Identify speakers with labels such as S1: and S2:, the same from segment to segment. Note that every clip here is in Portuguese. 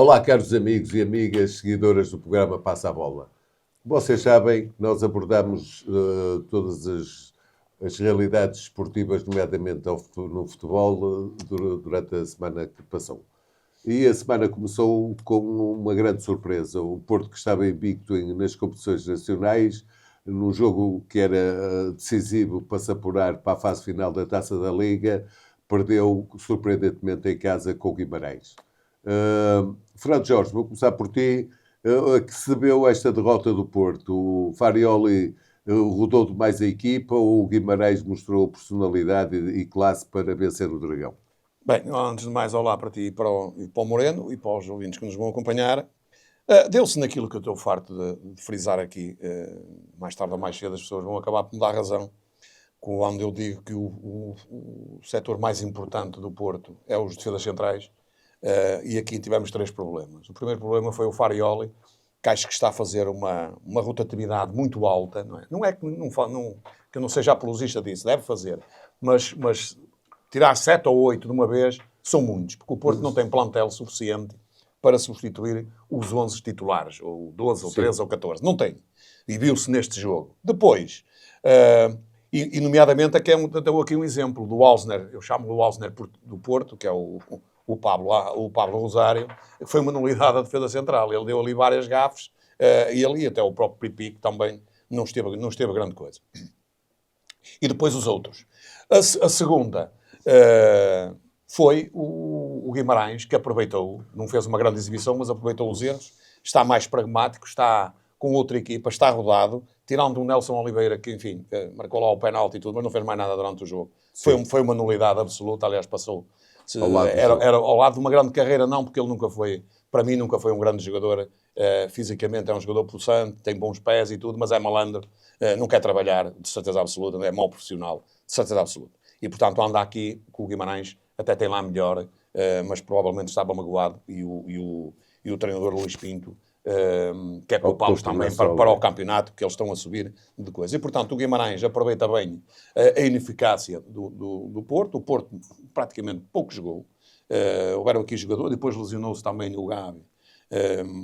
S1: Olá, caros amigos e amigas, seguidoras do programa Passa a Bola. Vocês sabem que nós abordamos todas as realidades esportivas, nomeadamente no futebol, durante a semana que passou. E a semana começou com uma grande surpresa. O Porto, que estava invicto nas competições nacionais, num jogo que era decisivo para se apurar para a fase final da Taça da Liga, perdeu surpreendentemente em casa com o Guimarães. Fernando Jorge, vou começar por ti. Que se deu esta derrota do Porto? O Farioli rodou demais a equipa ou o Guimarães mostrou personalidade e classe para vencer o Dragão?
S2: Bem, antes de mais, olá para ti e para o Moreno e para os ouvintes que nos vão acompanhar. Deu-se naquilo que eu estou farto de frisar aqui. Mais tarde ou mais cedo as pessoas vão acabar por me dar razão quando eu digo que o setor mais importante do Porto é os defesas centrais. E aqui tivemos 3 problemas. O primeiro problema foi o Farioli, que acho que está a fazer uma rotatividade muito alta. Não é que eu não seja apologista disso, deve fazer. Mas tirar 7 ou 8 de uma vez são muitos, porque o Porto não tem plantel suficiente para substituir os 11 titulares, ou 12, ou 13, ou 14. Não tem. E viu-se neste jogo. Depois, e nomeadamente, dou aqui um exemplo do Alsner, eu chamo-lhe o Alsner do Porto, que é o Pablo Rosário, que foi uma nulidade da defesa central. Ele deu ali várias gafes, e ali até o próprio Pipi, que também não esteve grande coisa. E depois os outros. A segunda foi o Guimarães, que aproveitou, não fez uma grande exibição, mas aproveitou os erros, está mais pragmático, está com outra equipa, está rodado, tirando o Nelson Oliveira, que, enfim, marcou lá o penalti e tudo, mas não fez mais nada durante o jogo. Foi uma nulidade absoluta, aliás, passou... Era ao lado de uma grande carreira, não, porque ele nunca foi, para mim, nunca foi um grande jogador. Fisicamente é um jogador pulsante, tem bons pés e tudo, mas é malandro, não quer trabalhar, de certeza absoluta, é mau profissional, de certeza absoluta. E, portanto, anda aqui com o Guimarães, até tem lá melhor, mas provavelmente estava magoado, e o treinador Luís Pinto quer poupá-los também para o campeonato, que eles estão a subir de coisa. E, portanto, o Guimarães aproveita bem a ineficácia do Porto. O Porto praticamente pouco jogou. Houveram aqui jogador, depois lesionou-se também o Gabi.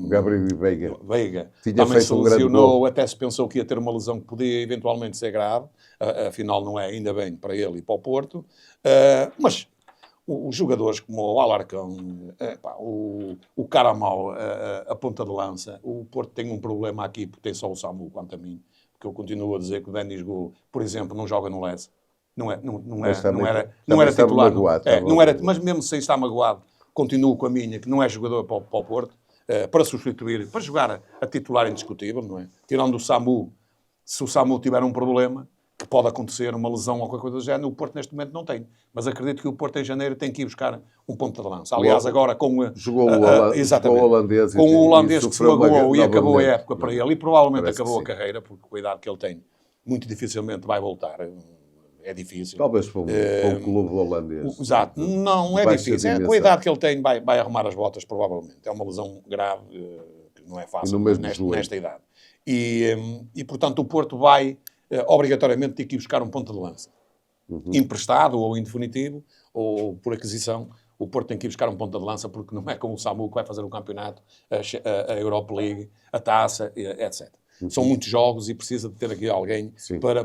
S1: Gabriel
S2: Veiga também se lesionou, até se pensou que ia ter uma lesão que podia eventualmente ser grave. Afinal, não é, ainda bem para ele e para o Porto. Mas os jogadores como o Alarcão, o Caramal, a ponta de lança, o Porto tem um problema aqui, porque tem só o Samu, quanto a mim, porque eu continuo a dizer que o Denis Gu, por exemplo, não joga no Lessa. Não era titular. Mas mesmo sem estar magoado, continuo com a minha, que não é jogador para o Porto, para substituir, para jogar a titular indiscutível, não é? Tirando o Samu, se o Samu tiver um problema, que pode acontecer uma lesão ou qualquer coisa do género, o Porto neste momento não tem. Mas acredito que o Porto em janeiro tem que ir buscar um ponto de lança. Aliás, agora com
S1: o holandês
S2: que se magoou e acabou a época para ele, e provavelmente acabou a carreira, porque o cuidado que ele tem, muito dificilmente vai voltar. É difícil.
S1: Talvez para um clube holandês.
S2: Exato. Não é difícil. Com a idade que ele tem, vai arrumar as botas, provavelmente. É uma lesão grave, que não é fácil nesta idade. E, portanto, o Porto vai obrigatoriamente ter que ir buscar um ponto de lança. Emprestado ou em definitivo, ou por aquisição. O Porto tem que ir buscar um ponto de lança, porque não é como o Samu que vai fazer o campeonato, a Europa League, a Taça, etc. São muitos jogos e precisa de ter aqui alguém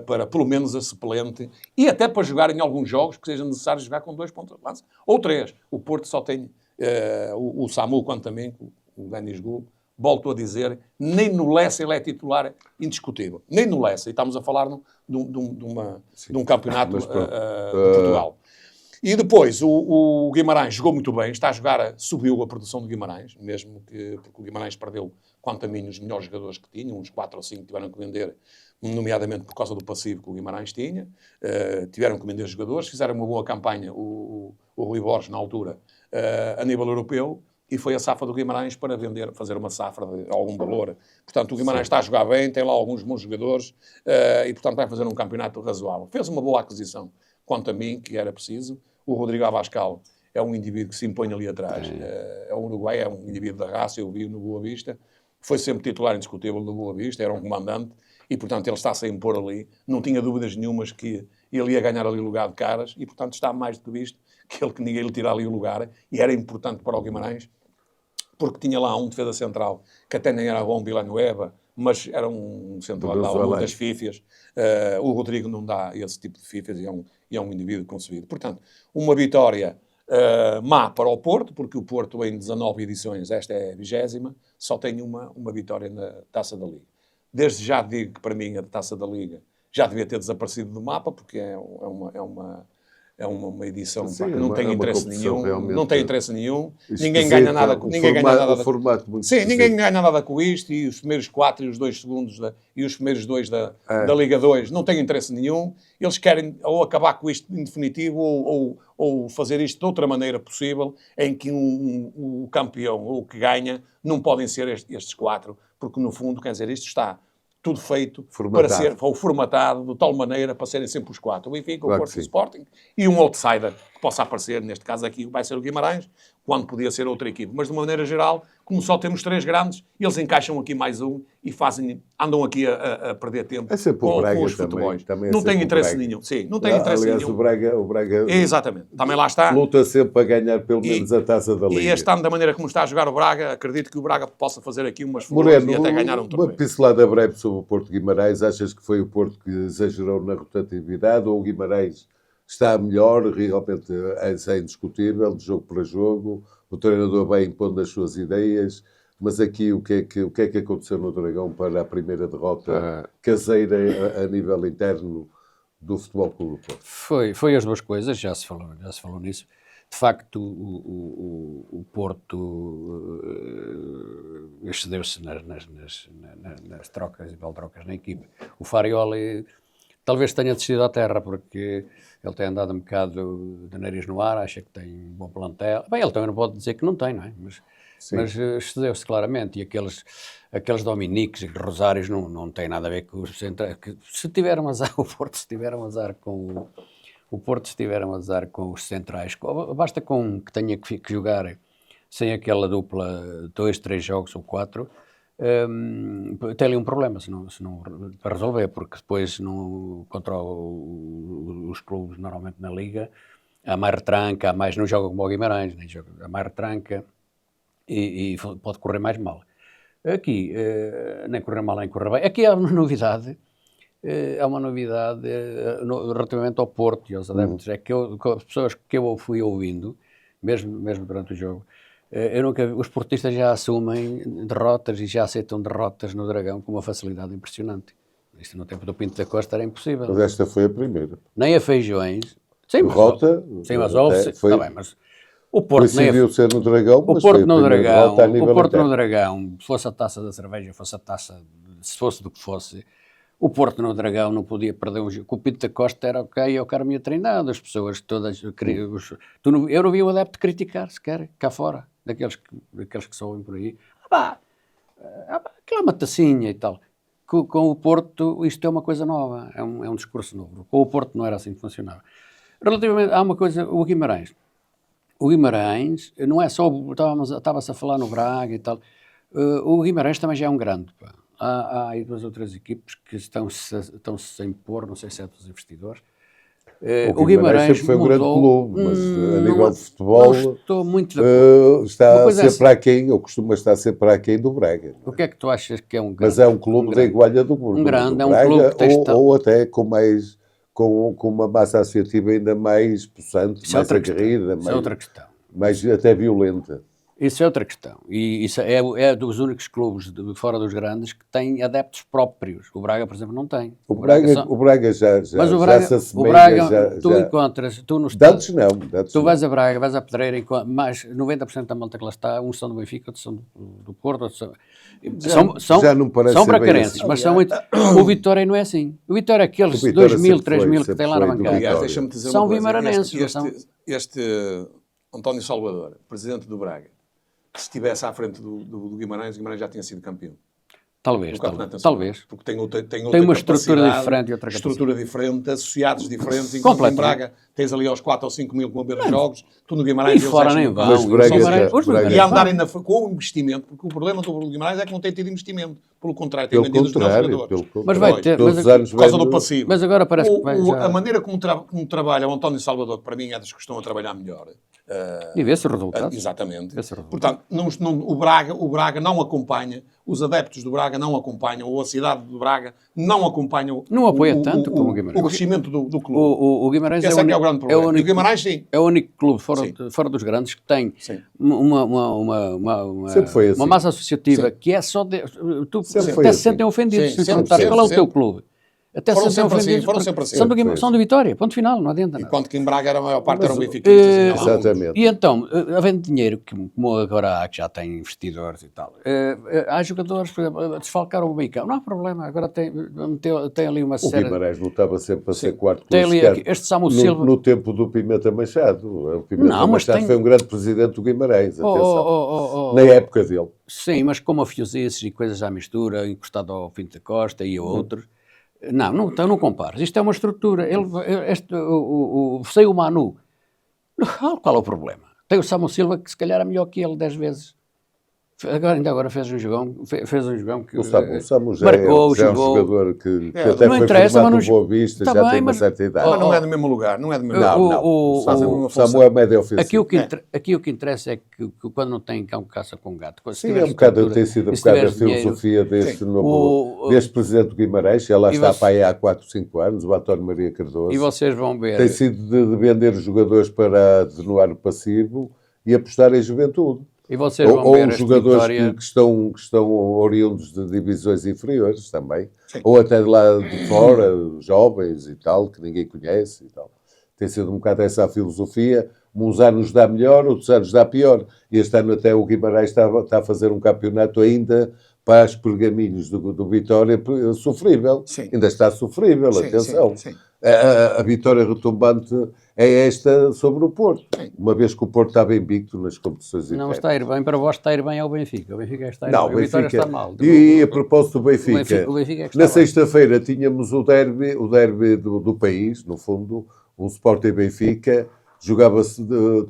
S2: para pelo menos a suplente, e até para jogar em alguns jogos que seja necessário jogar com 2 pontos de lança, ou 3. O Porto só tem o Samu, quanto a mim, o Denis Gu, volto a dizer, nem no Lessa ele é titular indiscutível. Nem no Lessa. E estamos a falar de um campeonato de Portugal. E depois, o Guimarães jogou muito bem, subiu a produção do Guimarães, mesmo que, porque o Guimarães perdeu, quanto a mim, os melhores jogadores que tinha, uns 4 ou 5 tiveram que vender, nomeadamente por causa do passivo que o Guimarães tinha, tiveram que vender jogadores, fizeram uma boa campanha, o Rui Borges, na altura, a nível europeu, e foi a safra do Guimarães para fazer uma safra de algum valor. Portanto, o Guimarães está a jogar bem, tem lá alguns bons jogadores, e, portanto, vai fazer um campeonato razoável. Fez uma boa aquisição, quanto a mim, que era preciso. O Rodrigo Abascal é um indivíduo que se impõe ali atrás. É um Uruguai, é um indivíduo da raça, eu vi no Boa Vista. Foi sempre titular indiscutível do Boa Vista, era um comandante, e, portanto, ele está-se a impor ali. Não tinha dúvidas nenhumas que ele ia ganhar ali o lugar de caras, e, portanto, está mais do que visto que ninguém lhe tira ali o lugar, e era importante para o Guimarães, porque tinha lá um defesa central que até nem era bom, Villanueva, mas era um central que dava muitas fífias. O Rodrigo não dá esse tipo de fífias e é um indivíduo concebido. Portanto, uma vitória má para o Porto, porque o Porto em 19 edições, esta é a 20ª, só tem uma vitória na Taça da Liga. Desde já digo que para mim a Taça da Liga já devia ter desaparecido do mapa, porque é uma edição que não tem interesse nenhum. Não tem interesse nenhum. Ninguém ganha nada com ninguém ganha nada com isto, e os primeiros 4 e os 2 segundos e os primeiros 2 da Liga 2 não têm interesse nenhum. Eles querem ou acabar com isto em definitivo ou fazer isto de outra maneira possível, em que o campeão ou o que ganha não podem ser estes 4, porque no fundo, quer dizer, isto está tudo feito para ser formatado de tal maneira para serem sempre os 4. O Benfica, o Porto e o Sporting, e um outsider que possa aparecer, neste caso aqui vai ser o Guimarães, quando podia ser outra equipe. Mas de uma maneira geral, como só temos 3 grandes, eles encaixam aqui mais um e andam aqui a perder tempo com os futebols. Não tem interesse nenhum. Sim, não tem interesse nenhum.
S1: Aliás, o Braga
S2: exatamente. Também lá está.
S1: Luta sempre para ganhar pelo menos a Taça da Liga.
S2: E este ano, da maneira como está a jogar o Braga, acredito que o Braga possa fazer aqui umas flores e até ganhar um torneio.
S1: Uma pincelada breve sobre o Porto Guimarães. Achas que foi o Porto que exagerou na rotatividade ou o Guimarães está melhor? Realmente é indiscutível, de jogo para jogo. O treinador vai impondo as suas ideias. Mas aqui o que é que aconteceu no Dragão para a primeira derrota caseira a nível interno do Futebol Clube do Porto?
S3: Foi as duas coisas, já se falou nisso. De facto, o Porto excedeu-se nas trocas e trocas na equipe. O Farioli talvez tenha descido à terra, porque ele tem andado um bocado de nariz no ar, acha que tem um bom plantel. Bem, ele também não pode dizer que não tem, não é? Mas excedeu-se claramente. E aqueles Dominiques e Rosários não têm nada a ver com os centrais. Se tiveram azar, o Porto se tiveram azar com os centrais. Basta com um que tenha que jogar sem aquela dupla 2, 3 jogos ou 4, tem ali um problema para resolver, porque depois contra os clubes normalmente na Liga há mais retranca, não joga como o Guimarães, há mais retranca e pode correr mais mal. Aqui nem correr mal nem correr bem. Aqui há uma novidade. Relativamente ao Porto e aos adeptos, é que as pessoas que eu fui ouvindo, mesmo durante o jogo, os portistas já assumem derrotas e já aceitam derrotas no Dragão com uma facilidade impressionante. Isto no tempo do Pinto da Costa era impossível.
S1: Mas esta foi a primeira.
S3: Nem a Feijões.
S1: Derrota.
S3: Está bem, mas o Porto
S1: decidiu ser no Dragão,
S3: o Porto no Dragão, fosse a taça da cerveja, se fosse do que fosse, o Porto no Dragão não podia perder um jogo. O Pinto da Costa era ok, o cara me tinha treinado, as pessoas todas... eu não vi o adepto criticar sequer, cá fora, daqueles que só ouvem por aí. Aquela é uma tacinha e tal. Com o Porto, isto é uma coisa nova, é um discurso novo. Com o Porto não era assim que funcionava. Relativamente, há uma coisa, o Guimarães. O Guimarães, não é só... Estava-se a falar no Braga e tal. O Guimarães também já é um grande, pá. Há aí 2 ou 3 equipes que estão-se a impor, não sei se é dos investidores. O Guimarães
S1: foi um grande clube, mas a nível de futebol
S3: estou muito
S1: está a ser para aquém, ou costuma estar a ser para aquém do Braga.
S3: O que é que tu achas que é um grande?
S1: Mas é um clube da igualha do Braga.
S3: É um clube que tem
S1: ou até com uma massa associativa ainda mais possante, mais aguerrida, mais até violenta.
S3: Isso é outra questão. E isso é dos únicos clubes fora dos grandes que têm adeptos próprios. O Braga, por exemplo, não tem.
S1: O Braga já se assemelha.
S3: Tu encontras...
S1: Dantes não.
S3: Tu vais a Braga, vais a Pedreira, mais 90% da malta que lá está, uns são do Benfica, outros são do Porto, outros
S1: já não parece
S3: são bracarenses, assim. Mas são muito... O Vitória não é assim. O Vitória é aqueles 2.000, 3.000 que tem lá na bancada.
S2: Deixa-me dizer
S3: são vimaranenses.
S2: Este António Salvador, presidente do Braga, se estivesse à frente do Guimarães, o Guimarães já tinha sido campeão.
S3: Talvez.
S2: Porque tem outra
S3: uma estrutura diferente e outra
S2: estrutura diferente, associados diferentes. Enquanto em Braga tens ali aos 4 ou 5 mil com a ver os jogos, tu no Guimarães...
S3: E fora nem vão.
S1: E
S2: andarem com o investimento, porque o problema do Guimarães é que não tem tido investimento. Pelo contrário, tem vendido os melhores jogadores.
S3: Mas vai ter,
S2: por causa do passivo.
S3: Mas agora parece que
S2: a maneira como trabalha o António Salvador, que para mim é dos que estão a trabalhar melhor,
S3: E vê-se o resultado.
S2: Exatamente.
S3: Vê-se o resultado.
S2: Portanto, o Braga não acompanha, os adeptos do Braga não acompanham, ou a cidade do Braga não acompanha
S3: Não apoia tanto como o Guimarães.
S2: o crescimento do clube.
S3: O Guimarães
S2: Esse é que é o grande problema. E o Guimarães, sim.
S3: É o único clube fora dos grandes que tem
S1: Sempre foi assim.
S3: uma massa associativa que é só... Tu
S1: Sempre
S3: até
S1: foi
S3: se
S1: assim.
S3: sentem ofendidos
S2: Sim,
S3: se perguntar qual é o teu
S2: sempre.
S3: clube. Até
S2: Foram
S3: se sentem
S2: sempre assim,
S3: ofendidos.
S2: foram
S3: porque
S2: sempre assim.
S3: São de Vitória, ponto final, não adianta nada.
S2: Enquanto que em Braga a maior parte eram benfiquistas.
S1: Exatamente.
S3: E então, havendo dinheiro, como agora há, que já tem investidores e tal, há jogadores, por exemplo, desfalcaram o Benfica. Não há problema, agora tem ali uma
S1: O
S3: série...
S1: Guimarães lutava sempre para ser quarto
S3: Tem
S1: clube.
S3: ali este Samu Silva...
S1: No tempo do Pimenta Machado. O Pimenta
S3: Não, mas
S1: Machado
S3: tem-
S1: foi um grande presidente do Guimarães, atenção. Na
S3: Na
S1: época dele.
S3: Sim, mas como afiosices e coisas à mistura, encostado ao Pinto da Costa e a outros... Não, então não compares. Isto é uma estrutura. Sei o Manu. Qual é o problema? Tem o Samu Silva que se calhar é melhor que ele 10 vezes. Ainda agora fez um jogão que
S1: O Samu já
S3: marcou,
S1: é um
S3: jogou.
S1: jogador que até
S3: não
S1: foi
S3: interessa,
S1: formado
S3: mas
S1: no Boa Vista,
S3: Tá
S1: já
S3: bem,
S1: tem uma
S3: mas-
S1: certa idade.
S2: Mas não é do mesmo lugar, não é do mesmo
S1: Não,
S2: lugar.
S1: não.
S2: Fazem uma
S1: O Samu é médio ofensivo.
S3: Aqui o que interessa é que quando não tem cão caça com gato. Se
S1: Sim,
S3: tiveres
S1: é um bocado,
S3: estrutura
S1: tem sido um
S3: e se
S1: bocado a
S3: tiveres dinheiro,
S1: filosofia deste,
S3: O-
S1: deste presidente do Guimarães, já lá
S3: E
S1: está
S3: você-
S1: para aí há 4, 5 anos, o António Maria Cardoso.
S3: e vocês vão ver.
S1: Tem sido de vender jogadores para atenuar o passivo e apostar em juventude.
S3: E vocês vão
S1: Ou
S3: ver
S1: os
S3: este
S1: jogadores
S3: Vitória.
S1: que estão oriundos de divisões inferiores também. Ou até de lá de fora, jovens e tal, que ninguém conhece e tal. Tem sido um bocado essa a filosofia. Uns anos dá melhor, outros anos dá pior. E este ano até o Guimarães está a fazer um campeonato ainda para os pergaminhos do Vitória sofrível.
S2: Sim.
S1: Ainda está sofrível,
S2: Sim,
S1: atenção.
S2: sim, sim.
S1: A vitória retumbante é esta sobre o Porto.
S2: Sim.
S1: Uma vez que o Porto estava invicto nas competições
S3: Não
S1: internas.
S3: está a ir bem, para vós está a ir bem ao Benfica. O Benfica é que está a ir
S1: Não,
S3: bem. O Vitória
S1: Benfica.
S3: está mal.
S1: E a propósito do Benfica,
S3: O Benfica é que
S1: na
S3: está bem.
S1: sexta-feira tínhamos o derby do país, no fundo, o Sporting Benfica.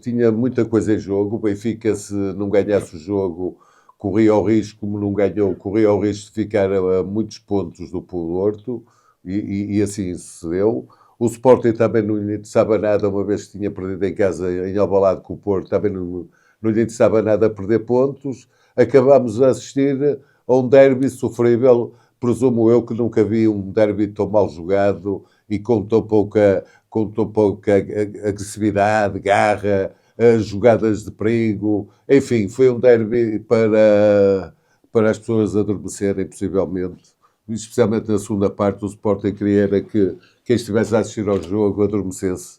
S1: Tinha muita coisa em jogo. O Benfica, se não ganhasse o jogo, corria o risco, como não ganhou, corria o risco de ficar a muitos pontos do Porto, e assim se deu. O Sporting também não lhe interessava nada, uma vez que tinha perdido em casa em Alvalade com o Porto, também não lhe interessava nada perder pontos. Acabámos a assistir a um derby sofrível, presumo eu que nunca vi um derby tão mal jogado e com tão pouca agressividade, garra, jogadas de perigo. Enfim, foi um derby para as pessoas adormecerem, possivelmente. Especialmente na segunda parte, o Sporting queria era que quem estivesse a assistir ao jogo adormecesse,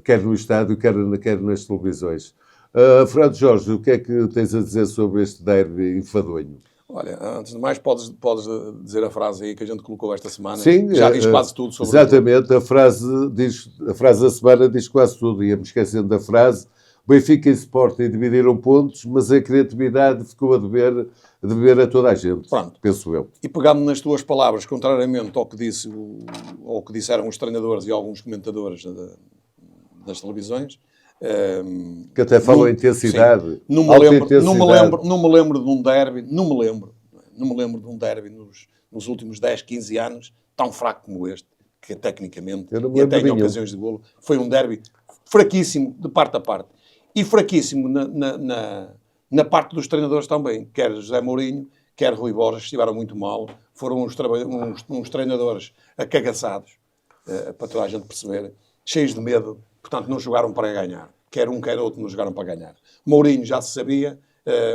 S1: quer no estádio, quer nas televisões. Fernando Jorge, o que é que tens a dizer sobre este derby enfadonho?
S2: Olha, antes de mais, podes dizer a frase aí que a gente colocou esta semana.
S1: Sim,
S2: Já diz quase tudo sobre
S1: exatamente, a frase da semana diz quase tudo, ia-me esquecendo da frase. Benfica e Sporting dividiram pontos, mas a criatividade ficou a dever a toda a gente,
S2: Pronto.
S1: penso eu.
S2: E pegando nas tuas palavras, contrariamente ao que disseram os treinadores e alguns comentadores das televisões,
S1: Que até falam em intensidade.
S2: sim, não me lembro de um derby, não me lembro de um derby nos últimos 10, 15 anos tão fraco como este, que tecnicamente,
S1: Eu não me
S2: e até em
S1: lembro de
S2: ocasiões de golo, foi um derby fraquíssimo de parte a parte. E fraquíssimo na parte dos treinadores também, quer José Mourinho, quer Rui Borges, estiveram muito mal, foram uns treinadores acagaçados, para toda a gente perceber, cheios de medo, portanto não jogaram para ganhar, quer um quer outro não jogaram para ganhar. Mourinho já se sabia,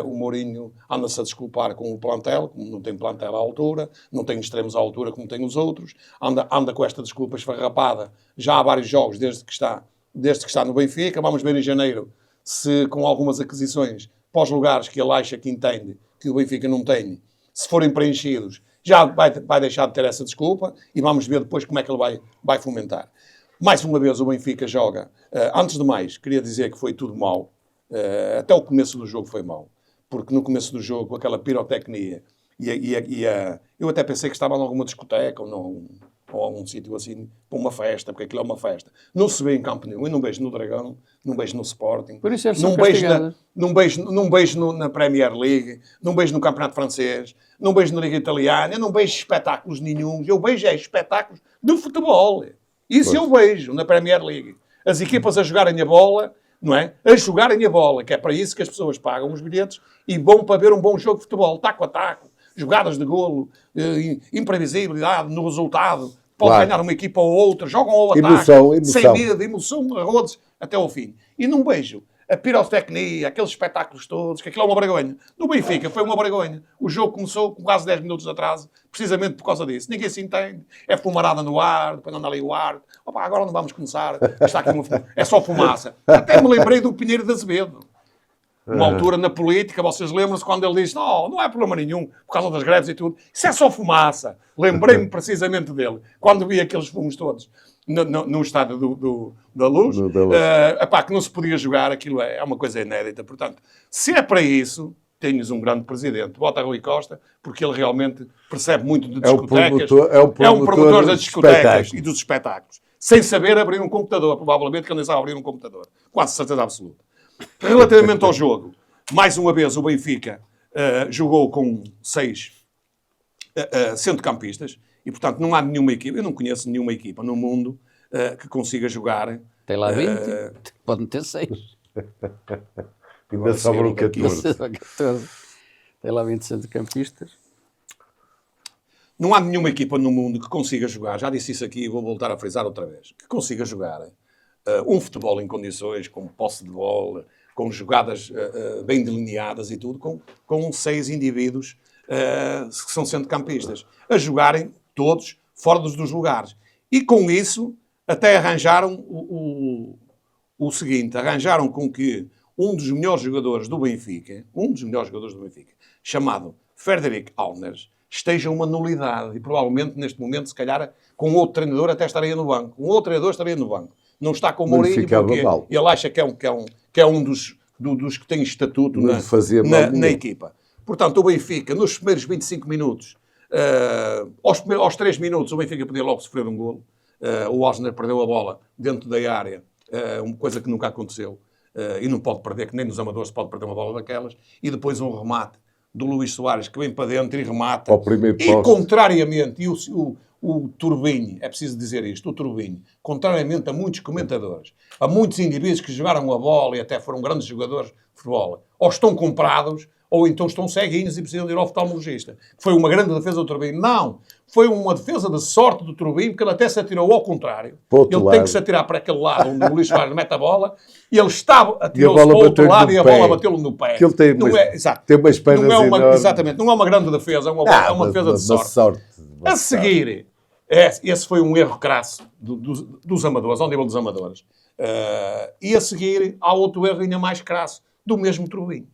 S2: o Mourinho anda-se a desculpar com o plantel, como não tem plantel à altura, não tem extremos à altura como tem os outros, anda com esta desculpa esfarrapada, já há vários jogos desde que está no Benfica. Vamos ver em janeiro se com algumas aquisições para os lugares que ele acha que entende que o Benfica não tem, se forem preenchidos, já vai deixar de ter essa desculpa e vamos ver depois como é que ele vai fomentar. Mais uma vez o Benfica joga. Antes de mais, queria dizer que foi tudo mau. Até o começo do jogo foi mau. Porque no começo do jogo, aquela pirotecnia eu até pensei que estava em alguma discoteca ou algum sítio assim, para uma festa, porque aquilo é uma festa. Não se vê em campo nenhum. Eu não vejo no Dragão, não vejo no Sporting.
S3: Por isso é
S2: não vejo na Premier League, não vejo no Campeonato Francês, não vejo na Liga Italiana, eu não vejo espetáculos nenhuns. Eu vejo espetáculos de futebol. Isso eu vejo na Premier League. As equipas a jogarem a bola, não é? A jogarem a bola, que é para isso que as pessoas pagam os bilhetes e vão para ver um bom jogo de futebol, taco a taco, jogadas de golo, imprevisibilidade no resultado, pode ganhar uma equipa ou outra, jogam ao ataque, sem medo, emoção, arrodos, até ao fim. E não vejo a pirotecnia, aqueles espetáculos todos, que aquilo é uma vergonha. No Benfica foi uma vergonha. O jogo começou com quase 10 minutos de atraso, precisamente por causa disso. Ninguém se entende. É fumarada no ar, depois anda ali o ar. Opa, agora não vamos começar. Está aqui é só fumaça. Até me lembrei do Pinheiro de Azevedo. Uma altura na política, vocês lembram-se quando ele disse não é problema nenhum, por causa das greves e tudo. Isso é só fumaça. Lembrei-me precisamente dele. Quando vi aqueles fumos todos no estádio da Luz, que não se podia jogar, aquilo é uma coisa inédita. Portanto, se é para isso, tens um grande presidente, bota Rui Costa, porque ele realmente percebe muito de discotecas. É um promotor das discotecas e dos espetáculos. Sem saber abrir um computador, provavelmente, que ele nem sabe abrir um computador. Quase certeza absoluta. Relativamente ao jogo, mais uma vez o Benfica jogou com 6 centrocampistas e, portanto, não há nenhuma equipa, eu não conheço nenhuma equipa no mundo que consiga jogar.
S3: Tem lá 20, pode meter 6.
S1: Ainda sobram 14.
S3: Tem lá 20 centrocampistas.
S2: Não há nenhuma equipa no mundo que consiga jogar, já disse isso aqui e vou voltar a frisar outra vez, que consiga jogar um futebol em condições, com posse de bola, com jogadas bem delineadas e tudo, com 6 indivíduos que são centrocampistas, a jogarem todos fora dos lugares. E com isso, até arranjaram o seguinte, arranjaram com que um dos melhores jogadores do Benfica, chamado Frederic Allners, esteja uma nulidade. E provavelmente, neste momento, se calhar, com outro treinador até estaria no banco. Um outro treinador estaria no banco. Não está com o Mourinho porque ele acha que é um dos que tem estatuto na equipa. Portanto, o Benfica, nos primeiros 25 minutos, aos 3 minutos, o Benfica podia logo sofrer um golo. O Osner perdeu a bola dentro da área, uma coisa que nunca aconteceu. E não pode perder, que nem nos amadores se pode perder uma bola daquelas. E depois um remate do Luís Soares, que vem para dentro e remata. E, contrariamente, o Turbinho, é preciso dizer isto, o Turbinho, contrariamente a muitos comentadores, a muitos indivíduos que jogaram a bola e até foram grandes jogadores de futebol, ou estão comprados, ou então estão ceguinhos e precisam de ir ao oftalmologista. Foi uma grande defesa do Turbinho. Não! Foi uma defesa de sorte do Turbinho, porque ele até se atirou ao contrário. Ele tem que se atirar para aquele lado, onde o Luís Soares mete a bola, e ele atirou-se para o outro lado e a bola bateu-lo no pé.
S1: Que ele tem umas pernas enormes.
S2: Exatamente, não é uma grande defesa, é uma defesa de sorte. A seguir, esse foi um erro crasso dos amadores, ao nível dos amadores. E a seguir, há outro erro ainda mais crasso, do mesmo Turbinho.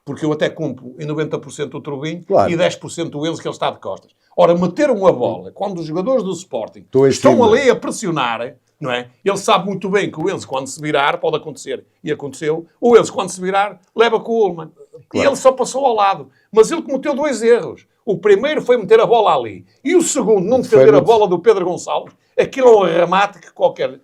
S2: Porque eu até compro em 90% o Turbinho e 10% o Enzo, que ele está de costas. Ora, meteram a bola quando os jogadores do Sporting estão ali a pressionar, não é? Ele sabe muito bem que o Enzo, quando se virar, pode acontecer. E aconteceu. O Enzo, quando se virar, leva com o Ullmann. E ele só passou ao lado. Mas ele cometeu 2 erros. O primeiro foi meter a bola ali. E o segundo, não defender a bola do Pedro Gonçalves. Aquilo é um remate que qualquer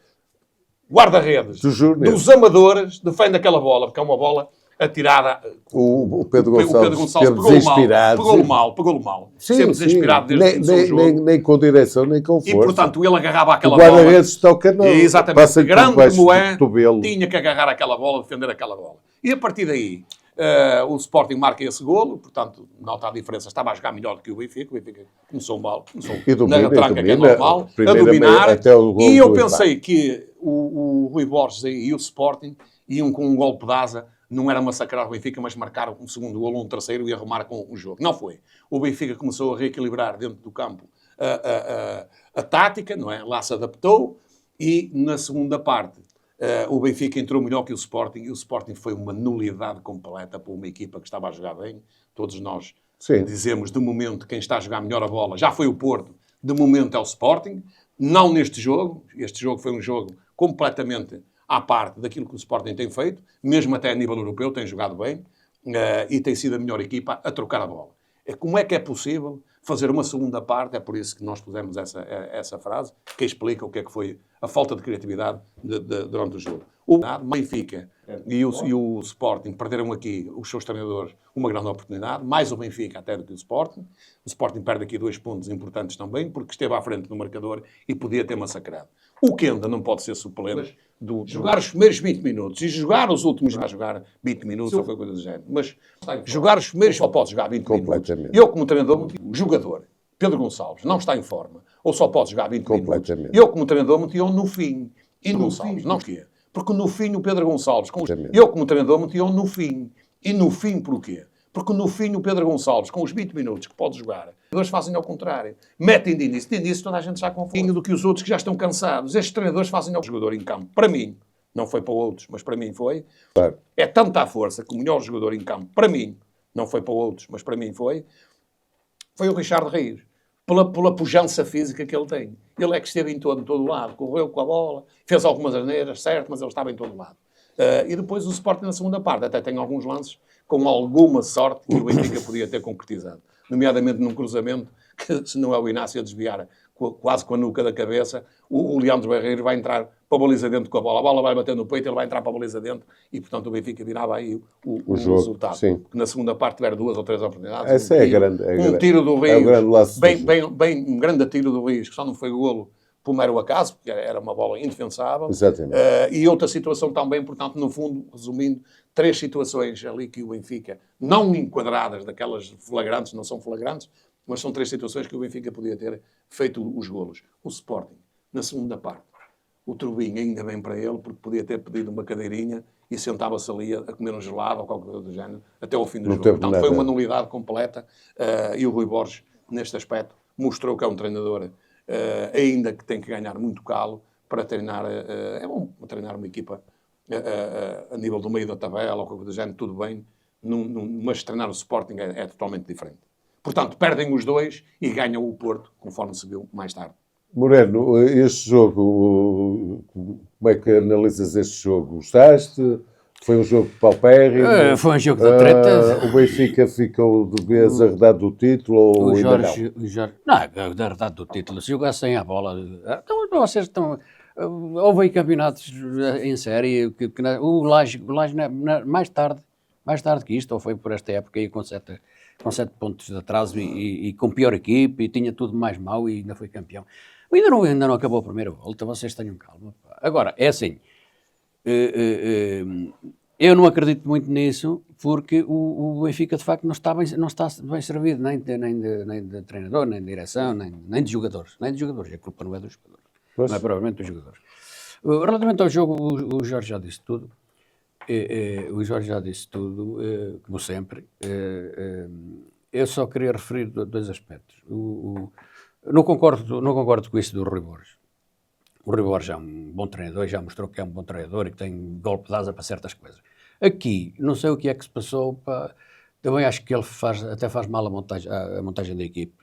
S2: guarda-redes dos amadores defende aquela bola, porque é uma bola atirada.
S1: O Pedro Gonçalves
S2: pegou-lhe mal. Sempre desinspirado desde que começou o jogo.
S1: Nem com direção, nem com força.
S2: E, portanto, ele agarrava aquela bola.
S1: O guarda-redes toca não.
S2: Exatamente. Grande como é, tinha que agarrar aquela bola, defender aquela bola. E a partir daí, o Sporting marca esse golo, portanto, nota a diferença, estava a jogar melhor do que o Benfica começou mal, na retranca que é normal, a dominar, e eu pensei que o Rui Borges e o Sporting iam com um golpe de asa, não era massacrar o Benfica, mas marcar um segundo golo, um terceiro e arrumar com o jogo. Não foi. O Benfica começou a reequilibrar dentro do campo a tática, não é? Lá se adaptou e na segunda parte o Benfica entrou melhor que o Sporting e o Sporting foi uma nulidade completa para uma equipa que estava a jogar bem. Todos nós dizemos, de momento, quem está a jogar melhor a bola já foi o Porto, de momento é o Sporting. Não neste jogo. Este jogo foi um jogo completamente à parte daquilo que o Sporting tem feito, mesmo até a nível europeu, tem jogado bem e tem sido a melhor equipa a trocar a bola. Como é que é possível fazer uma segunda parte? É por isso que nós pusemos essa frase, que explica o que é que foi a falta de criatividade durante o jogo. O Benfica e o Sporting perderam aqui, os seus treinadores, uma grande oportunidade, mais o Benfica até do que o Sporting. O Sporting perde aqui 2 pontos importantes também, porque esteve à frente do marcador e podia ter massacrado. O Kenda não pode ser suplente jogar os primeiros 20 minutos e jogar os últimos, vai jogar 20 minutos ou qualquer coisa do género. Mas jogar os primeiros só pode jogar 20 minutos. Eu, como treinador, o jogador, Pedro Gonçalves, não está em forma, ou só pode jogar 20 minutos. Eu, como treinador, meti-o no fim. E no Gonçalves, não porquê? Porque no fim o Pedro Gonçalves, eu, como treinador, meti-o no fim. E no fim porquê? Porque no fim o Pedro Gonçalves, com os 20 minutos que pode jogar, os jogadores fazem ao contrário. Metem de início. De início toda a gente já confunde do que os outros que já estão cansados. Estes treinadores fazem ao jogador em campo. Para mim, não foi para outros, mas para mim foi.
S1: Claro.
S2: É tanta a força que o melhor jogador em campo, para mim, não foi para outros, mas para mim foi o Richard Rios. Pela pujança física que ele tem. Ele é que esteve em todo lado. Correu com a bola, fez algumas asneiras, certo, mas ele estava em todo lado. E depois o Sporting na segunda parte. Até tem alguns lances com alguma sorte que o Benfica podia ter concretizado. Nomeadamente num cruzamento que, se não é o Inácio a desviar quase com a nuca da cabeça, o Leandro Barreiro vai entrar para a baliza dentro com a bola vai bater no peito, ele vai entrar para a baliza dentro e, portanto, o Benfica virava aí o resultado.
S1: Sim.
S2: Porque na segunda parte tiveram 2 ou 3 oportunidades.
S1: Essa é grande.
S2: Um tiro do Rios, um grande tiro do Rios, que só não foi golo por mero acaso, porque era uma bola indefensável.
S1: Exatamente.
S2: E outra situação também, portanto, no fundo, resumindo, 3 situações ali que o Benfica, não enquadradas daquelas flagrantes, não são flagrantes, mas são 3 situações que o Benfica podia ter feito os golos. O Sporting, na segunda parte, o Trubinho, ainda bem para ele, porque podia ter pedido uma cadeirinha e sentava-se ali a comer um gelado ou qualquer coisa do género, até ao fim do jogo. Portanto, foi uma nulidade completa e o Rui Borges, neste aspecto, mostrou que é um treinador ainda que tem que ganhar muito calo para treinar. É bom treinar uma equipa a nível do meio da tabela ou qualquer coisa do género, tudo bem, mas treinar o Sporting é totalmente diferente. Portanto, perdem os 2 e ganham o Porto, conforme se viu mais tarde.
S1: Moreno, este jogo, como é que analisas este jogo? Gostaste? Foi um jogo paupérrimo?
S3: Foi um jogo da treta.
S1: O Benfica ficou de vez arredado do título ou
S3: o
S1: ainda
S3: Jorge,
S1: não?
S3: O Jorge, não, arredado do título. Se jogassem a bola... Então, vocês estão... Houve aí campeonatos em série, o Laje mais tarde que isto, ou foi por esta época aí com 7 pontos de atraso e com pior equipe, e tinha tudo mais mau e ainda foi campeão. Ainda não acabou o primeiro gol, então vocês tenham calma. Agora, é assim, eu não acredito muito nisso, porque o Benfica de facto não está bem servido, nem de treinador, nem de direção, nem de jogadores. A culpa não é dos jogadores, não é provavelmente dos jogadores. Relativamente ao jogo, o Jorge já disse tudo. Como sempre. Eu só queria referir 2 aspectos. Não concordo com isso do Rui Borges. O Rui Borges é um bom treinador, já mostrou que é um bom treinador e que tem golpe de asa para certas coisas. Aqui, não sei o que é que se passou, também acho que ele até faz mal a montagem da equipe.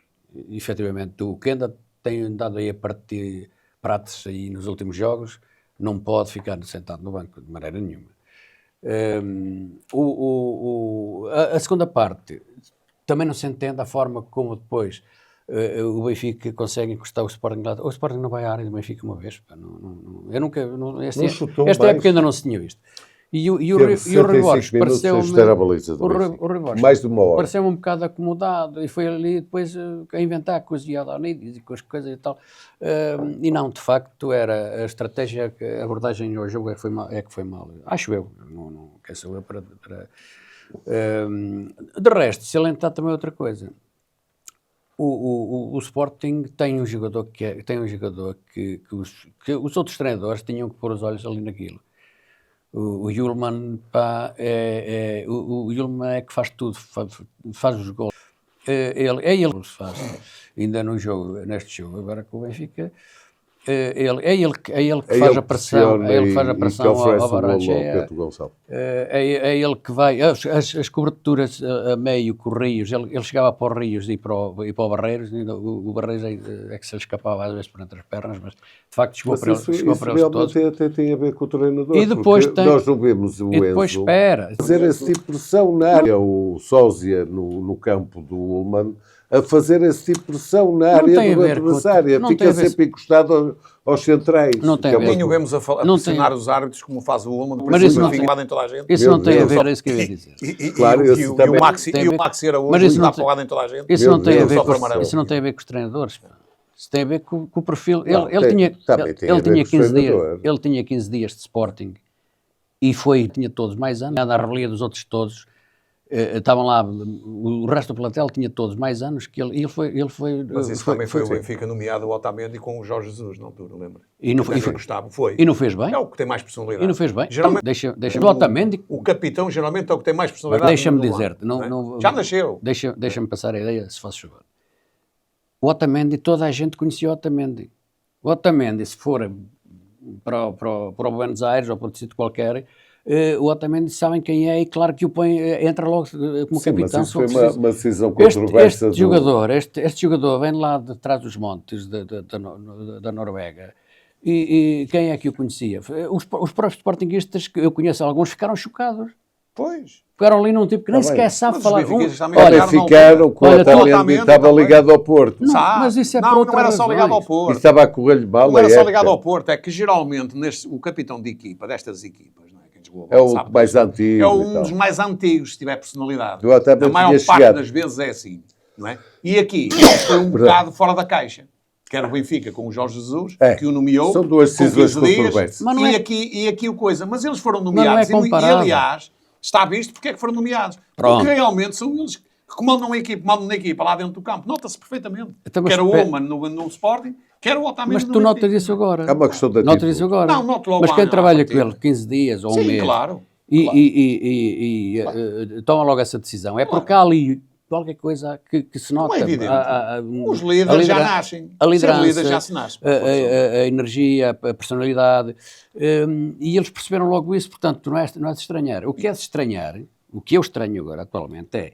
S3: E, efetivamente, o Kenda tem andado aí a partir pratos aí nos últimos jogos, não pode ficar sentado no banco de maneira nenhuma. A segunda parte, também não se entende a forma como depois o Benfica consegue encostar o Sporting lá. O Sporting não vai à área do Benfica uma vez. Eu nunca... Esta época ainda não se tinha visto. E o Rui Borges pareceu-me um bocado acomodado e foi ali depois a inventar com os Iadonides e com as coisas e tal. E não, de facto, era a estratégia, a abordagem ao jogo é que foi mal. Acho eu. Não quer saber para... De resto, salientar também outra coisa. O Sporting tem um jogador que os outros treinadores tinham que pôr os olhos ali naquilo. O Yulman, o Yulman é que faz tudo, faz os gols. É ele que faz, ainda neste jogo, agora com o Benfica. É ele que faz a pressão, ao Barrancheia. É ele que vai, as coberturas a meio com o Rios, ele chegava para o Rios e para o Barreiros, o Barreiros é que se lhe escapava às vezes por entre as pernas, mas de facto chegou para eles todos.
S1: Até tem a ver com o treinador,
S3: e depois
S1: nós não vemos o Enzo fazer esse tipo de pressão na área, o Sósia no campo do Ullmann, a fazer esse tipo de pressão na área do adversário. Fica sempre encostado aos centrais.
S2: Não tem a ver. Nem o vemos a pressionar os árbitros como faz o Ullmann.
S3: Mas isso não tem a ver. Isso não tem a ver, é isso que eu ia dizer.
S2: E o Maxi Araújo está apagado em toda a gente.
S3: Isso não tem a ver com os treinadores. Isso tem a ver com o perfil.
S1: Não,
S3: Ele tinha,
S1: também tem a
S3: ele
S1: ver
S3: tinha
S1: com o
S3: 15 dias,
S1: treinador.
S3: ele tinha 15 dias de Sporting e tinha todos mais anos, na revelia dos outros todos. Estavam lá, o resto do plantel tinha todos mais anos que ele. Ele foi
S2: Mas isso também foi o Benfica nomeado o Otamendi com o Jorge Jesus, na altura, lembra?
S3: E não,
S2: Gustavo, foi.
S3: E não fez bem?
S2: É o que tem mais personalidade.
S3: E não fez bem?
S2: Geralmente,
S3: Deixa o Otamendi.
S2: o capitão geralmente é o que tem mais personalidade.
S3: Deixa-me
S2: no
S3: dizer-te.
S2: lado, já nasceu.
S3: Deixa-me passar a ideia, se faz favor. O Otamendi, toda a gente conhecia o Otamendi. O Otamendi, se for para o Buenos Aires ou para outro sítio qualquer, o Otamendi sabem quem é e claro que o põe, entra logo como
S1: Sim,
S3: capitão.
S1: mas isso foi uma decisão controversa.
S3: Este jogador vem lá de trás dos montes da Noruega e quem é que o conhecia? Os próprios sportinguistas, que eu conheço alguns, ficaram chocados.
S2: Pois.
S3: Ficaram ali num tipo que nem sequer sabe falar.
S1: Olha, ficaram com o Otamendi, estava ligado ao Porto.
S3: Não, mas isso é
S2: não era só ligado ao Porto.
S1: E estava a correr-lhe mal.
S2: Não era só ligado ao Porto, é que geralmente o capitão de equipa, destas equipas, não é?
S1: É o mais antigo.
S2: É um dos mais antigos, se tiver personalidade.
S1: A
S2: maior parte das vezes é assim, não é? E aqui foi um bocado fora da caixa. Que era o Benfica com o Jorge Jesus, que o nomeou.
S1: São duas decisões controversas.
S2: E aqui o coisa. Mas eles foram nomeados. E aliás, está visto porque é que foram nomeados. Porque realmente são eles que comandam na equipa lá dentro do campo. Nota-se perfeitamente. Então, quer o Oman no Sporting, quer o Otamendi.
S3: Mas tu notas isso agora.
S1: É uma questão da
S3: notas isso agora.
S2: Não, noto logo.
S3: Mas quem trabalha com ele 15 dias ou um mês.
S2: Claro.
S3: E toma logo essa decisão. É porque há ali qualquer coisa que se nota.
S2: Não é evidente. Os líderes já nascem.
S3: A liderança,
S2: líderes já se nasce.
S3: A energia, a personalidade. E eles perceberam logo isso, portanto, não é de estranhar. O que é de estranhar, o que eu estranho agora atualmente é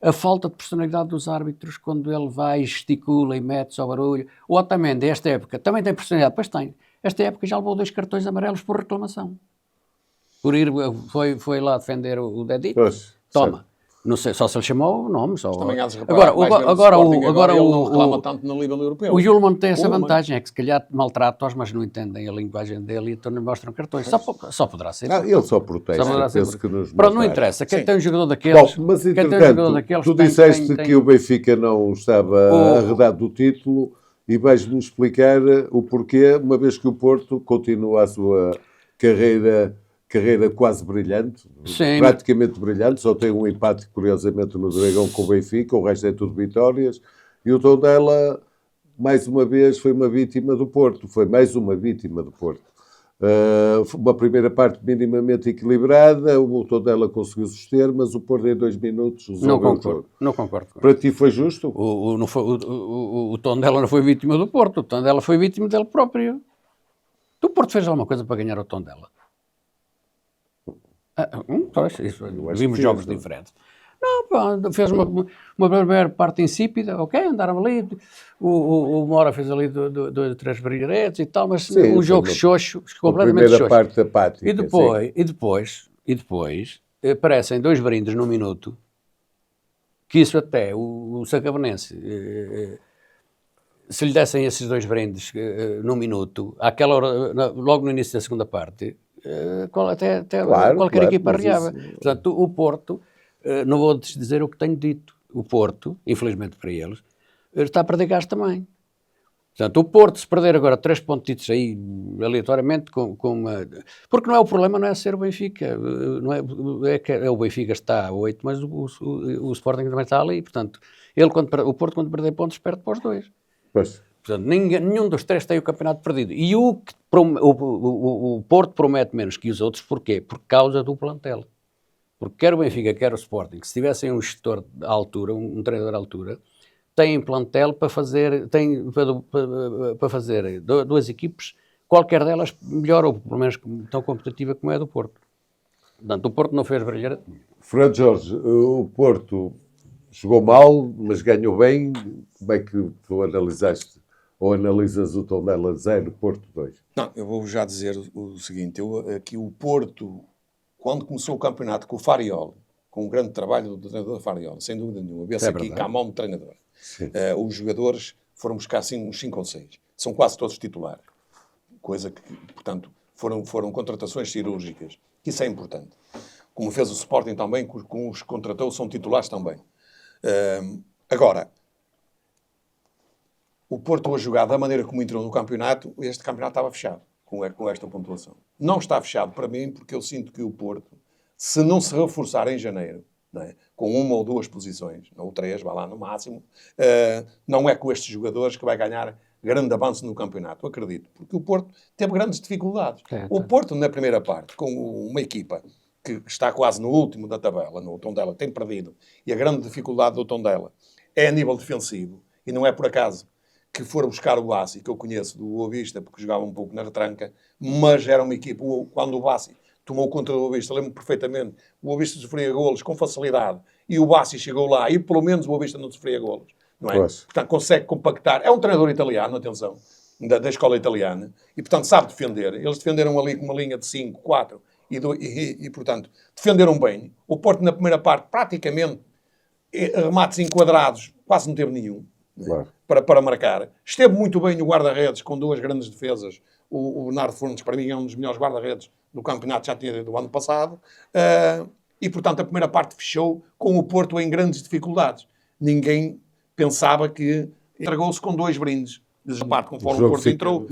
S3: a falta de personalidade dos árbitros quando ele vai, gesticula e mete-se ao barulho. O Otamendi, esta época, também tem personalidade, pois tem. Esta época já levou 2 cartões amarelos por reclamação. Por ir, foi lá defender o Dedito.
S1: Pois,
S3: toma.
S1: certo.
S3: Não sei, só se ele chamou o nome. Só.
S2: Também há de reparar, agora ele não reclama tanto no nível europeu.
S3: O Yulman tem essa vantagem, é que se calhar maltrata-os, mas não entendem a linguagem dele e então não mostram cartões. Só poderá ser.
S1: Ele só protege.
S3: Pronto, não interessa. Quem tem um jogador daqueles...
S1: Bom, mas entretanto, tu disseste que o Benfica não estava arredado do título e vais-me explicar o porquê, uma vez que o Porto continua a sua carreira quase brilhante, praticamente brilhante, só tem um empate, curiosamente, no Dragão com o Benfica, o resto é tudo vitórias, e o Tondela, mais uma vez, foi uma vítima do Porto, uma primeira parte minimamente equilibrada, o Tondela conseguiu suster, mas o Porto em 2 minutos resolveu o jogo.
S3: Não concordo.
S1: Para ti foi justo?
S3: O Tondela não foi vítima do Porto, o Tondela foi vítima dele próprio. O Porto fez alguma coisa para ganhar o Tondela? Vimos jogos diferentes. Não, fez uma primeira parte insípida, ok, andaram ali, o Mora fez ali 2 ou 3 brilharetes e tal, mas um jogo xoxo, completamente xoxo.
S1: A primeira parte apática.
S3: E depois aparecem 2 brindes num minuto, que isso até o Sacavonense, se lhe dessem esses 2 brindes num minuto, àquela hora, logo no início da segunda parte, qualquer equipa arreava. Portanto, o Porto, não vou dizer o que tenho dito, o Porto, infelizmente para eles, está a perder gás também. Portanto, o Porto, se perder agora 3 pontitos aí, aleatoriamente, porque não é o problema, não é ser o Benfica, não é que o Benfica está a 8, mas o Sporting também está ali, portanto, o Porto quando perder pontos perde para os 2.
S1: Pois.
S3: Portanto, nenhum dos 3 tem o campeonato perdido. E o Porto promete menos que os outros, porquê? Por causa do plantel. Porque quer o Benfica, quer o Sporting, se tivessem um gestor à altura, um treinador à altura, têm plantel para fazer, para fazer 2 equipes, qualquer delas melhor ou pelo menos tão competitiva como é a do Porto. Portanto, o Porto não fez brilhar.
S1: Fernando Jorge, o Porto jogou mal, mas ganhou bem. Como é que tu analisaste? Ou analisas o Tondela 0, Porto 2?
S2: Não, eu vou já dizer o seguinte. Aqui o Porto, quando começou o campeonato com o Fariol, com um grande trabalho do treinador Fariol, sem dúvida nenhuma, vê-se aqui cá a mão do treinador. Os jogadores foram buscar assim, uns 5 ou 6. São quase todos titulares. Coisa que, portanto, foram contratações cirúrgicas. Isso é importante. Como fez o Sporting também, com os que contratou, são titulares também. Agora, o Porto a jogar da maneira como entrou no campeonato, este campeonato estava fechado com esta pontuação. Não está fechado para mim porque eu sinto que o Porto, se não se reforçar em janeiro, não é? Com uma ou duas posições, ou três, vai lá no máximo, não é com estes jogadores que vai ganhar grande avanço no campeonato, acredito. Porque o Porto teve grandes dificuldades. O Porto, na primeira parte, com uma equipa que está quase no último da tabela, no Tondela, tem perdido, e a grande dificuldade do Tondela é a nível defensivo, e não é por acaso que foram buscar o Bassi, que eu conheço do Boa Vista, porque jogava um pouco na retranca, mas era uma equipa, quando o Bassi tomou conta do Boa Vista, lembro perfeitamente, o Boa Vista sofria golos com facilidade, e o Bassi chegou lá, e pelo menos o Boa Vista não sofria golos, não é? Portanto, consegue compactar, é um treinador italiano, atenção, da escola italiana, e portanto sabe defender, eles defenderam ali com uma linha de 5, 4, e portanto, defenderam bem. O Porto na primeira parte, praticamente, remates enquadrados, quase não teve nenhum. Claro. Para marcar. Esteve muito bem o guarda-redes, com duas grandes defesas. O Bernardo Furnes, para mim, é um dos melhores guarda-redes do campeonato, já tinha do ano passado. E, portanto, a primeira parte fechou com o Porto em grandes dificuldades. Ninguém pensava que entregou-se com 2 brindes. Desde a parte, conforme o Porto entrou,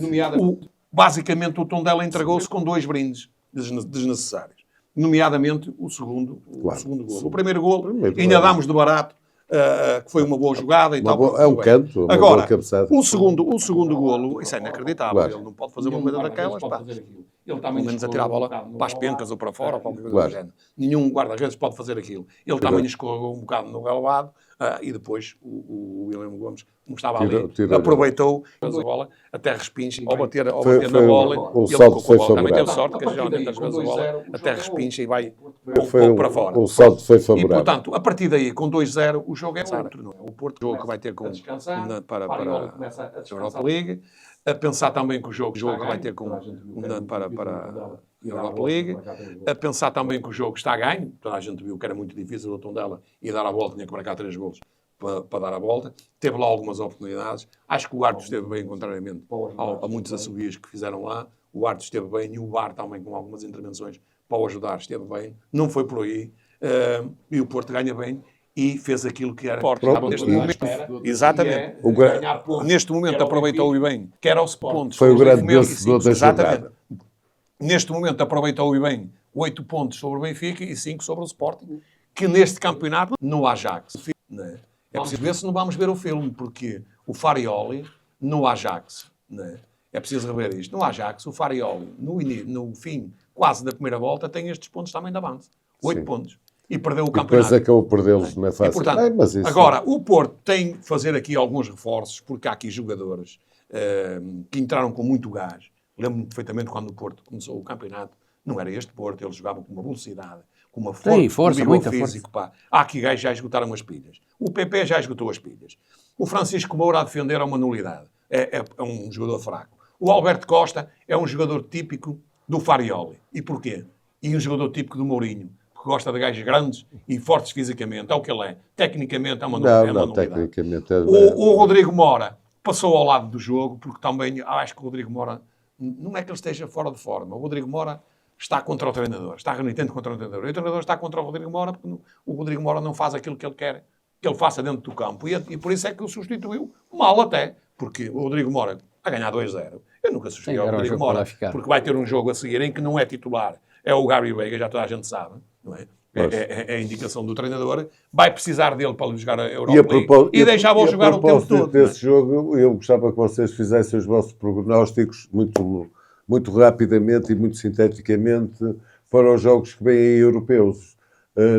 S2: basicamente o Tondela entregou-se com 2 brindes desnecessários. Nomeadamente o segundo golo. O primeiro golo, ainda dámos de barato, que foi uma boa jogada e tal.
S1: É um canto, uma boa cabeçada.
S2: O segundo golo, isso é inacreditável. Claro. Ele não pode fazer uma coisa daquelas. Ele também menos a tirar a bola para as pencas ou para fora, ou qualquer coisa do género. Nenhum guarda-redes pode fazer aquilo. Ele também escorregou um bocado no relevado, e depois o William Gomes, como estava ali, aproveitou a bola até respincha ao bater na bola.
S1: O salto foi favorável.
S2: Também teve sorte, que geralmente às vezes a bola até respincha e vai um pouco para fora.
S1: O salto foi favorável.
S2: E, portanto, a partir daí, com 2-0, o jogo é outro. Não é? O Porto, jogo que vai ter para a Europa League. A pensar também que o jogo que vai ter para a Europa League. A pensar também que o jogo está a ganho. Toda a gente viu que era muito difícil o Tondela e dar a volta, tinha que marcar 3 golos para dar a volta. Teve lá algumas oportunidades. Acho que o árbitro esteve bem, contrariamente a muitos assobios que fizeram lá. O árbitro esteve bem e o VAR também, com algumas intervenções para o ajudar, esteve bem. Não foi por aí. E o Porto ganha bem. E fez aquilo que era forte. Exatamente. Neste momento aproveitou-o bem, que era os pontos.
S1: Foi o grande vencedor da jornada.
S2: Neste momento aproveitou-o bem 8 pontos sobre o Benfica e 5 sobre o Sporting, que neste campeonato no Ajax. É preciso ver se não vamos ver o filme, porque o Farioli no Ajax, é preciso rever isto. No Ajax, o Farioli, no fim quase da primeira volta, tem estes pontos também de avanço. 8 pontos. E perdeu o campeonato.
S1: Depois acabou por perdê-los na fase.
S2: Portanto, agora, o Porto tem que fazer aqui alguns reforços, porque há aqui jogadores que entraram com muito gás. Lembro-me perfeitamente quando o Porto começou o campeonato, não era este Porto, eles jogavam com uma velocidade, com uma
S3: força, muita físico.
S2: Pá. Há aqui gajos já esgotaram as pilhas. O PP já esgotou as pilhas. O Francisco Moura a defender é uma nulidade. É um jogador fraco. O Alberto Costa é um jogador típico do Farioli. E porquê? E um jogador típico do Mourinho. Gosta de gajos grandes e fortes fisicamente. É o que ele é. Tecnicamente é uma nulidade.
S1: Tecnicamente
S2: o Rodrigo Mora passou ao lado do jogo, porque também acho que o Rodrigo Mora, não é que ele esteja fora de forma. O Rodrigo Mora está contra o treinador. Está renitente contra o treinador. E o treinador está contra o Rodrigo Mora, porque o Rodrigo Mora não faz aquilo que ele quer que ele faça dentro do campo. E por isso é que o substituiu mal até. Porque o Rodrigo Mora a ganhar 2-0. Eu nunca substituí o Rodrigo Mora, porque vai ter um jogo a seguir em que não é titular. É o Gary Veiga, já toda a gente sabe. Não é? É a indicação do treinador. Vai precisar dele para jogar a Europa League e deixar-o jogar o tempo todo.
S1: Desse jogo, eu gostava que vocês fizessem os vossos prognósticos muito rapidamente e muito sinteticamente para os jogos que vêm europeus.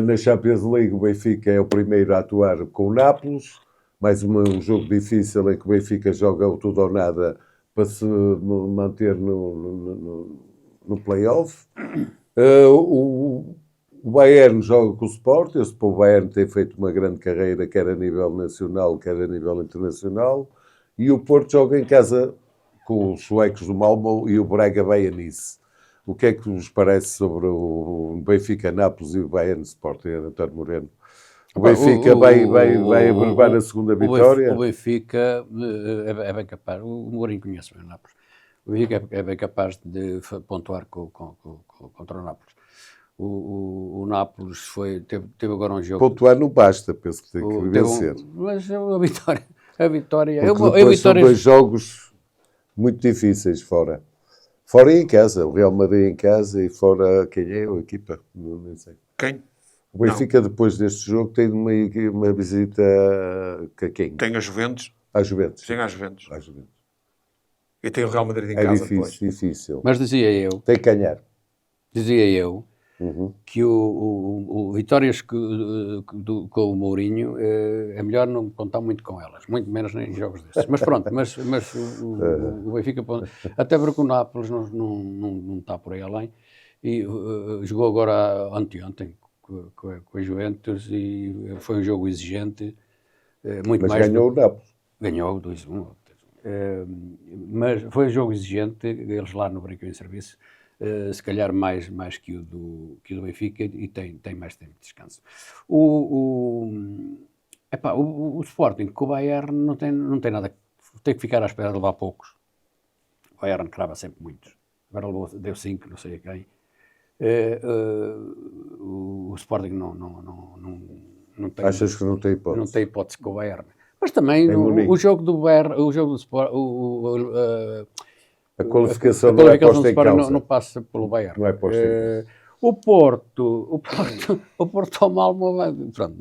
S1: Na Champions League, o Benfica é o primeiro a atuar com o Nápoles. Mais um jogo difícil em que o Benfica joga o tudo ou nada para se manter no play-off. O Bayern joga com o Sporting. O Bayern tem feito uma grande carreira, quer a nível nacional, quer a nível internacional. E o Porto joga em casa com os suecos do Malmö e o Braga vai a Nice. O que é que vos parece sobre o Benfica, Nápoles e o Bayern Sporting, António Moreno? O Benfica vai abrevar a segunda vitória?
S3: O Benfica é bem capaz. O Mourinho conhece bem o Nápoles. O Benfica é bem capaz de pontuar contra o Nápoles. O Nápoles teve agora um jogo...
S1: Pontuar não basta, penso que tem que vencer.
S3: Mas a vitória... A Vitória...
S1: Porque depois são 2 jogos muito difíceis fora. Fora e em casa. O Real Madrid em casa e fora... Quem é a equipa? Não sei.
S2: Quem?
S1: O Benfica, depois deste jogo, tem uma visita a quem?
S2: Tem a Juventus.
S1: À Juventus.
S2: Tem a Juventus.
S1: À Juventus.
S2: E tem o Real Madrid em
S1: É
S2: casa
S1: difícil,
S2: depois.
S1: difícil.
S3: Mas dizia eu
S1: Tem que ganhar.
S3: Que o Vitórias com o Mourinho é melhor não contar muito com elas, muito menos em jogos desses. Mas pronto, mas o Benfica, até porque o Nápoles não está por aí além, e jogou agora anteontem com a Juventus e foi um jogo exigente, muito
S1: Mas
S3: mais...
S1: ganhou o Nápoles.
S3: Ganhou 2-1. Mas foi um jogo exigente, eles lá no Brincão em Serviço, se calhar mais que o do Benfica, e tem mais tempo de descanso. O Sporting com o Bayern não tem nada, tem que ficar à espera de levar poucos. O Bayern crava sempre muitos. Agora deu 5, não sei a quem. O Sporting não tem...
S1: Achas que não tem hipótese?
S3: Não tem hipótese com o Bayern. Mas também o jogo do Bayern, o jogo do Sport,
S1: a qualificação não é posta em causa.
S3: Não passa pelo Bayern.
S1: Não é posta em causa.
S3: O Porto ao Malmo, pronto,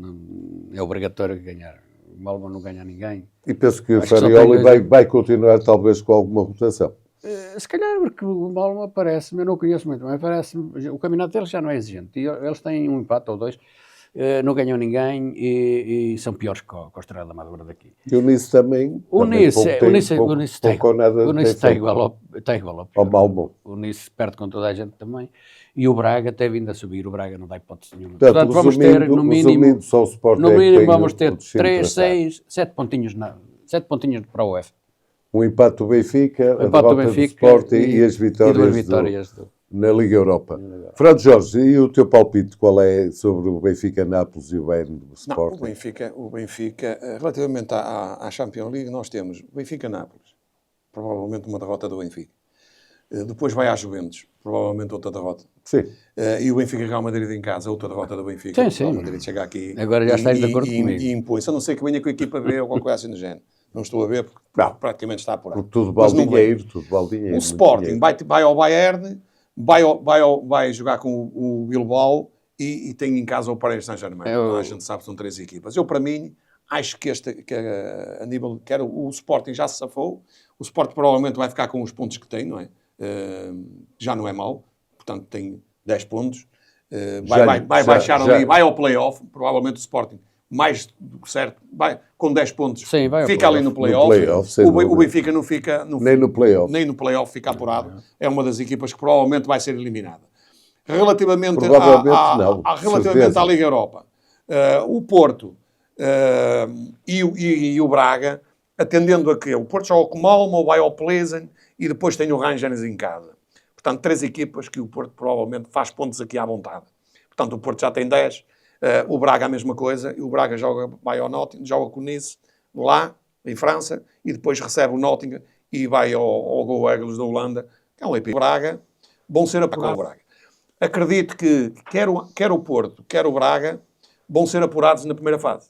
S3: é obrigatório ganhar. O Malmo não ganha ninguém.
S1: E penso que o Farioli vai continuar talvez com alguma rotação.
S3: Se calhar, porque o Malmo parece-me, eu não conheço muito, mas parece-me, o campeonato deles já não é exigente. E eles têm um empate ou 2, não ganham ninguém e são piores que a Estrela da Amadora daqui.
S1: E o Nice também.
S3: O Nice está igual ao
S1: Malmo.
S3: O Nice perde com toda a gente também. E o Braga até vindo a subir. O Braga não dá hipótese nenhuma.
S1: Portanto, vamos ter, no mínimo, só o Sporting
S3: no mínimo vamos ter 3, 6, 7 pontinhos para o UEFA.
S1: Um empate do Benfica, a derrota do Sporting e as vitórias na Liga Europa. Fernando Jorge, e o teu palpite, qual é sobre o Benfica-Nápoles e o Bayern do Sporting?
S2: O Benfica, relativamente à Champions League, nós temos Benfica-Nápoles, provavelmente uma derrota do Benfica. Depois vai à Juventus, provavelmente outra derrota.
S1: Sim.
S2: E o Benfica-Real Madrid em casa, outra derrota do Benfica.
S3: Sim.
S2: O Real Madrid chega aqui
S3: agora já estás de acordo comigo.
S2: E impõe-se, a não ser que venha com a equipa B ou qualquer coisa assim do género. Não estou a ver, porque praticamente está apurado.
S1: Tudo vale dinheiro.
S2: O Sporting vai ao Bayern, vai jogar com o Bilbao e tem em casa o Paris Saint-Germain. A gente sabe que são 3 equipas. Eu, para mim, acho que a nível... o Sporting já se safou. O Sporting provavelmente vai ficar com os pontos que tem, não é? Já não é mau. Portanto, tem 10 pontos. Vai baixar ali, vai ao play-off. Provavelmente o Sporting, mais do que certo, vai com 10 pontos.
S3: Sim,
S2: fica ali no play-off. O Benfica não fica...
S1: Nem no play-off.
S2: Nem no play-off fica apurado. É uma das equipas que provavelmente vai ser eliminada. Relativamente à Liga Europa, o Porto e o Braga, atendendo a que o Porto joga com o Malmo, vai ao Plzen e depois tem o Rangers em casa. Portanto, 3 equipas que o Porto provavelmente faz pontos aqui à vontade. Portanto, o Porto já tem 10, o Braga a mesma coisa, e o Braga vai ao Nottingham, joga com o Nice lá, em França, e depois recebe o Nottingham e vai ao Go Eagles da Holanda, que é um EP. Braga, vão ser apurados. Braga. Acredito que quer o Porto, quer o Braga, vão ser apurados na primeira fase,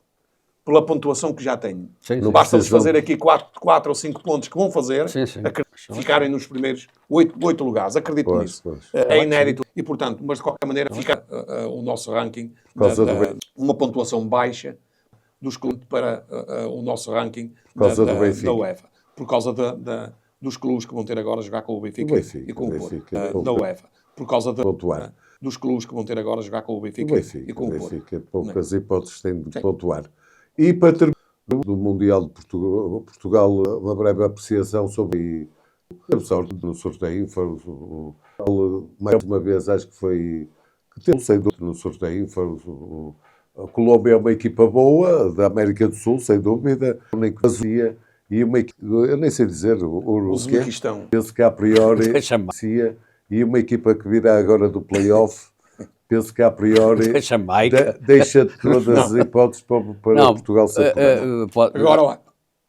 S2: pela pontuação que já têm. Não basta-lhes fazer aqui 4 ou 5 pontos que vão fazer, ficarem nos primeiros 8 lugares. Acredito nisso. É inédito. E, portanto, mas de qualquer maneira, fica o nosso ranking, uma pontuação baixa dos clubes para o nosso ranking da UEFA. Por causa dos clubes que vão ter agora a jogar com o Benfica e com o Porto. Da UEFA. Por causa dos clubes que vão ter agora a jogar com o Benfica e com o Porto.
S1: Poucas hipóteses têm de pontuar. E para terminar do Mundial de Portugal, uma breve apreciação sobre a sorte no sorteio. Mais uma vez, acho que foi que teve no sorteio. A Colômbia é uma equipa boa, da América do Sul, sem dúvida, nem que fazia. E uma equipa, eu nem sei dizer o que é. Penso que a priori e uma equipa que virá agora do play-off. Penso que a priori deixa todas as hipóteses para Portugal ser
S2: Agora,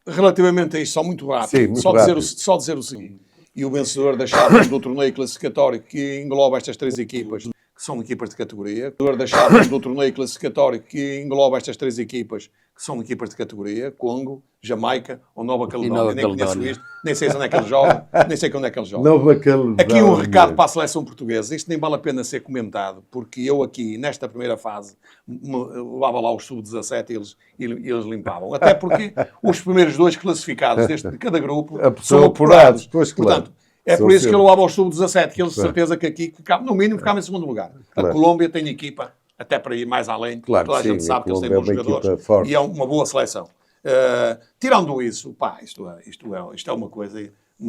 S2: relativamente a isto, só muito rápido, só dizer o seguinte, e o vencedor da chave do torneio classificatório que engloba estas 3 equipas, que são equipas de categoria. Das chaves do torneio classificatório que engloba estas 3 equipas, que são equipas de categoria, Congo, Jamaica ou Nova Caledónia. Nem conheço isto, nem sei onde é que eles jogam, nem sei onde é que eles jogam.
S1: Nova Caledónia.
S2: Aqui um recado para a seleção portuguesa. Isto nem vale a pena ser comentado, porque eu aqui, nesta primeira fase, levava lá os sub-17 e eles limpavam. Até porque os primeiros 2 classificados de cada grupo são apurados. Portanto, é por isso que eu levava os sub-17, que eles de certeza que aqui, no mínimo, ficavam em segundo lugar. A Colômbia tem equipa, até para ir mais além. Toda a gente sabe que eles têm bons jogadores. E é uma boa seleção. Tirando isso, pá, isto é uma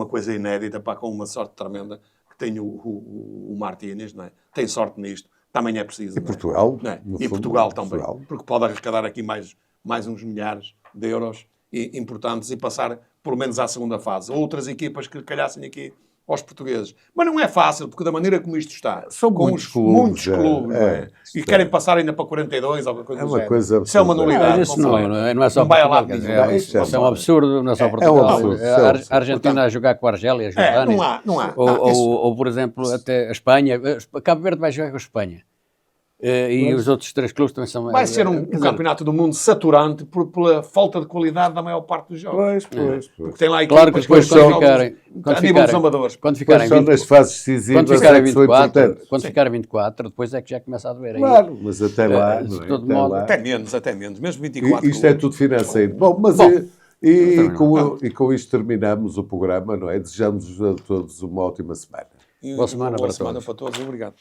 S2: coisa inédita, pá, com uma sorte tremenda que tem o Martínez, não é? Tem sorte nisto, também é preciso.
S1: E Portugal.
S2: Não é? E Portugal também, porque pode arrecadar aqui mais uns milhares de euros importantes e passar pelo menos à segunda fase. Outras equipas que calhassem aqui aos portugueses. Mas não é fácil, porque da maneira como isto está,
S1: são
S2: com
S1: muitos clubes,
S2: não é? E querem passar ainda para 42 ou alguma coisa do género.
S1: Coisa
S2: isso é uma nulidade.
S3: Isso não é só
S2: Portugal.
S3: Isso é um absurdo, não é só Portugal. A Argentina a jogar com a Argélia, a Jordânia.
S2: Não há.
S3: Ou, por exemplo, até a Espanha. Cabo Verde vai jogar com a Espanha. E os outros 3 clubes também são...
S2: Vai ser um campeonato do mundo saturante pela falta de qualidade da maior parte dos jogos.
S1: Pois.
S2: Porque tem lá equipas
S3: claro que depois
S2: quando
S3: ficarem
S1: nas fases decisivas,
S3: quando ficarem 24, depois é que já começa a doer.
S1: Claro, mas até lá...
S2: Até menos, mesmo 24.
S1: Isto é tudo financeiro. Bom, mas... E com isto terminamos o programa, não é? Desejamos a todos uma ótima semana.
S2: Boa semana para todos. Obrigado.